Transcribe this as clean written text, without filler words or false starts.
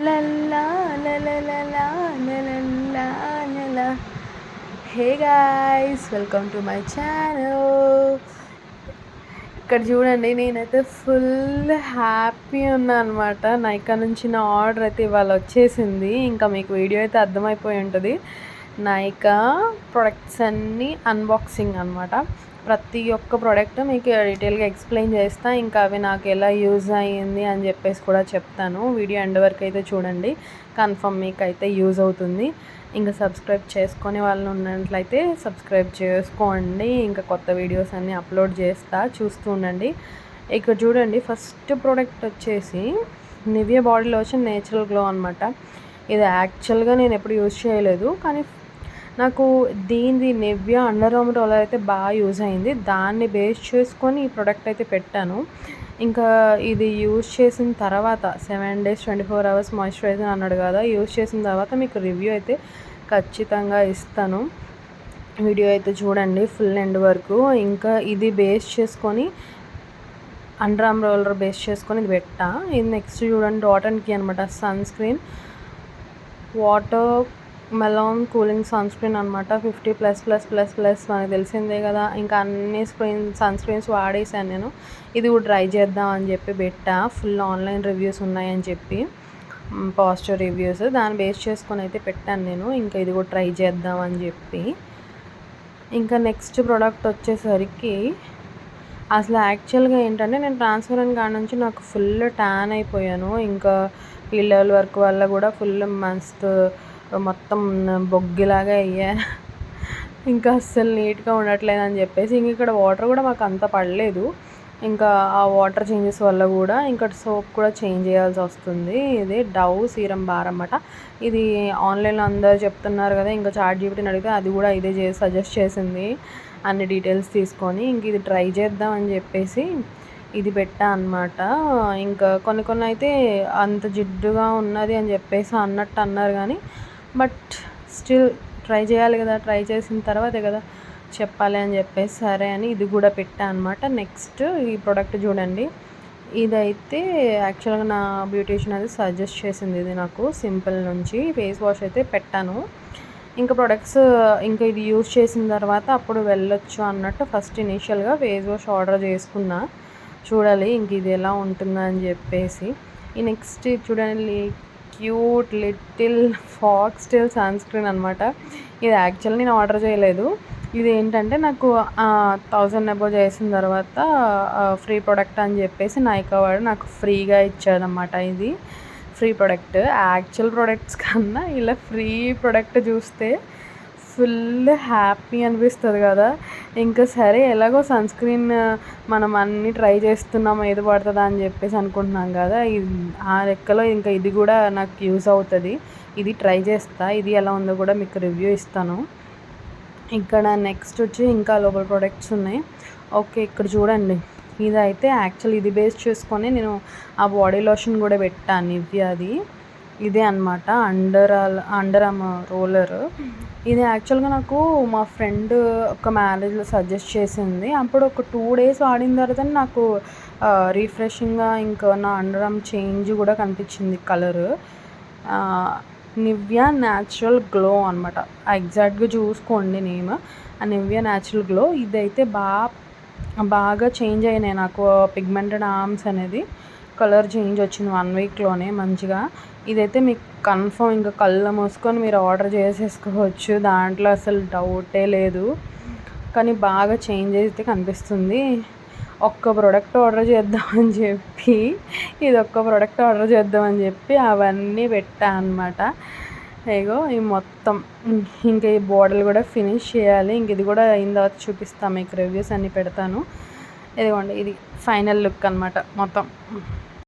లల్లా లలలలా లలల్లా లలా. Hey guys, welcome to my channel. ఇక్కడ చూడండి, నేనైతే ఫుల్ హ్యాపీ ఉన్నా అనమాట. నైకా నుంచి నా ఆర్డర్ అయితే ఇవాళ వచ్చేసింది. ఇంకా మీకు వీడియో అయితే అర్థమైపోయి ఉంటుంది. నైకా ప్రొడక్ట్స్ అన్నీ అన్బాక్సింగ్ అనమాట. ప్రతి ఒక్క ప్రోడక్ట్ మీకు డీటెయిల్గా ఎక్స్ప్లెయిన్ చేస్తా. ఇంకా అవి నాకు ఎలా యూజ్ అయ్యింది అని చెప్పేసి కూడా చెప్తాను. వీడియో ఎండ్ వరకు అయితే చూడండి, కన్ఫర్మ్ మీకు అయితే యూజ్ అవుతుంది. ఇంకా సబ్స్క్రైబ్ చేసుకొని వాళ్ళు ఉన్నట్లయితే సబ్స్క్రైబ్ చేసుకోండి. ఇంకా కొత్త వీడియోస్ అన్నీ అప్లోడ్ చేస్తా, చూస్తూ ఉండండి. ఇక్కడ చూడండి, ఫస్ట్ ప్రోడక్ట్ వచ్చేసి Nivea body lotion natural glow అనమాట. ఇది యాక్చువల్గా నేను ఎప్పుడు యూజ్ చేయలేదు, కానీ నాకు దీనిది నివ్యా అండర్ ఆర్మర్ రోలర్ అయితే బాగా యూజ్ అయింది. దాన్ని బేస్ చేసుకొని ఈ ప్రోడక్ట్ అయితే పెట్టాను. ఇంకా ఇది యూజ్ చేసిన తర్వాత 7 days 24 hours మాయిశ్చరైజర్ అన్నాడు కదా, యూజ్ చేసిన తర్వాత మీకు రివ్యూ అయితే ఖచ్చితంగా ఇస్తాను. వీడియో అయితే చూడండి ఫుల్ ఎండ్ వరకు. ఇంకా ఇది బేస్ చేసుకొని అండర్ ఆర్మర్ రోలర్ బేస్ చేసుకొని ఇది పెట్టా. ఇది నెక్స్ట్ చూడండి, డాటన్కి అనమాట sunscreen watermelon cooling sunscreen అనమాట. 50++++ మనకు తెలిసిందే కదా. ఇంకా అన్ని సన్ స్క్రీన్స్ వాడేసాను నేను. ఇది కూడా ట్రై చేద్దాం అని చెప్పి పెట్టా. ఫుల్ ఆన్లైన్ రివ్యూస్ ఉన్నాయని చెప్పి, పాజిటివ్ రివ్యూస్, దాన్ని బేస్ చేసుకొని అయితే పెట్టాను నేను. ఇంకా ఇది కూడా ట్రై చేద్దాం అని చెప్పి. ఇంకా నెక్స్ట్ ప్రోడక్ట్ వచ్చేసరికి, అసలు యాక్చువల్గా ఏంటంటే, నేను ట్రాన్స్ఫర్ అయిన కాడ నుంచి నాకు ఫుల్ ట్యాన్ అయిపోయాను. ఇంకా పిల్లల వర్క్ వల్ల కూడా ఫుల్ మస్తు మొత్తం బొగ్గిలాగా అయ్యా. ఇంకా అస్సలు నీట్గా ఉండట్లేదు అని చెప్పేసి, ఇంక ఇక్కడ వాటర్ కూడా మాకు అంత పడలేదు. ఇంకా ఆ వాటర్ చేంజెస్ వల్ల కూడా ఇంకా సోప్ కూడా చేంజ్ చేయాల్సి వస్తుంది. ఇది డవ్ సీరం బార్ అన్నమాట. ఇది ఆన్లైన్లో అందరూ చెప్తున్నారు కదా, ఇంకా చాట్‌జీపీటీని అడిగితే అది కూడా ఇదే సజెస్ట్ చేసింది అన్ని డీటెయిల్స్ తీసుకొని. ఇంక ఇది ట్రై చేద్దాం అని చెప్పేసి ఇది పెట్టా అనమాట. ఇంకా కొన్ని అయితే అంత జిడ్డుగా ఉన్నది అని చెప్పేసి అన్నట్టు అన్నారు, కానీ బట్ స్టిల్ ట్రై చేయాలి కదా, ట్రై చేసిన తర్వాతే కదా చెప్పాలి అని చెప్పేసి సరే అని ఇది కూడా పెట్టా అనమాట. నెక్స్ట్ ఈ ప్రోడక్ట్ చూడండి, ఇదైతే యాక్చువల్గా నా బ్యూటీషియన్ అది సజెస్ట్ చేసింది. ఇది నాకు సింపుల్ నుంచి ఫేస్ వాష్ అయితే పెట్టాను. ఇంకా ప్రొడక్ట్స్ ఇంకా ఇది యూజ్ చేసిన తర్వాత అప్పుడు వెళ్ళొచ్చు అన్నట్టు ఫస్ట్ ఇనీషియల్గా ఫేస్ వాష్ ఆర్డర్ చేసుకున్నా. చూడాలి ఇంక ఇది ఎలా ఉంటుందా అని చెప్పేసి. ఈ నెక్స్ట్ చూడండి, cute little fox tail sunscreen అనమాట. ఇది యాక్చువల్లీ నేను ఆర్డర్ చేయలేదు. ఇది ఏంటంటే, నాకు 1000 అబోవ్ చేసిన తర్వాత ఫ్రీ ప్రోడక్ట్ అని చెప్పేసి నైకా వాడు నాకు ఫ్రీగా ఇచ్చాడనమాట. ఇది ఫ్రీ ప్రోడక్ట్. యాక్చువల్ ప్రోడక్ట్స్ కన్నా ఇలా ఫ్రీ ప్రోడక్ట్ చూస్తే ఫుల్ హ్యాపీ అనిపిస్తుంది కదా. ఇంకా సరే ఎలాగో సన్ స్క్రీన్ మనం అన్నీ ట్రై చేస్తున్నాం, ఏది పడుతుందా అని చెప్పేసి అనుకుంటున్నాం కదా, ఆ లెక్కలో ఇంకా ఇది కూడా నాకు యూజ్ అవుతుంది. ఇది ట్రై చేస్తా, ఇది ఎలా ఉందో కూడా మీకు రివ్యూ ఇస్తాను. ఇక్కడ నెక్స్ట్ వచ్చి ఇంకా లోపల ప్రోడక్ట్స్ ఉన్నాయి. ఓకే, ఇక్కడ చూడండి, ఇదైతే యాక్చువల్ ఇది బేస్ చేసుకొని నేను ఆ బాడీ లోషన్ కూడా పెట్టాను నివ్యాది. ఇదే అనమాట అండర్ ఆర్మర్ రోలర్. ఇది యాక్చువల్గా నాకు మా ఫ్రెండ్ ఒక మ్యారేజ్లో సజెస్ట్ చేసింది. అప్పుడు ఒక 2 days వాడిన తర్వాత నాకు రిఫ్రెషింగ్గా ఇంకా నా అండర్ ఆర్మ్ చేంజ్ కూడా కనిపించింది కలర్. నివ్యా న్యాచురల్ గ్లో అనమాట. ఎగ్జాక్ట్గా చూసుకోండి నేమ్, ఆ నివ్యా న్యాచురల్ గ్లో. ఇదైతే బాగా చేంజ్ అయినాయి నాకు పిగ్మెంటెడ్ ఆర్మ్స్ అనేది. కలర్ చేంజ్ వచ్చింది 1 weekలోనే మంచిగా. ఇదైతే మీకు కన్ఫర్మ్ ఇంకా కళ్ళు మూసుకొని మీరు ఆర్డర్ చేసేసుకోవచ్చు, దాంట్లో అసలు డౌటే లేదు. కానీ బాగా చేంజ్ అయితే కనిపిస్తుంది. ఒక్క ప్రోడక్ట్ ఆర్డర్ చేద్దామని చెప్పి అవన్నీ పెట్టా అనమాట. ఇగో ఈ మొత్తం ఇంకా ఈ బాటిల్ కూడా ఫినిష్ చేయాలి. ఇంక ఇది కూడా అయిన తర్వాత చూపిస్తాను మీకు, రివ్యూస్ అన్నీ పెడతాను. ఇదిగోండి, ఇది ఫైనల్ లుక్ అనమాట మొత్తం.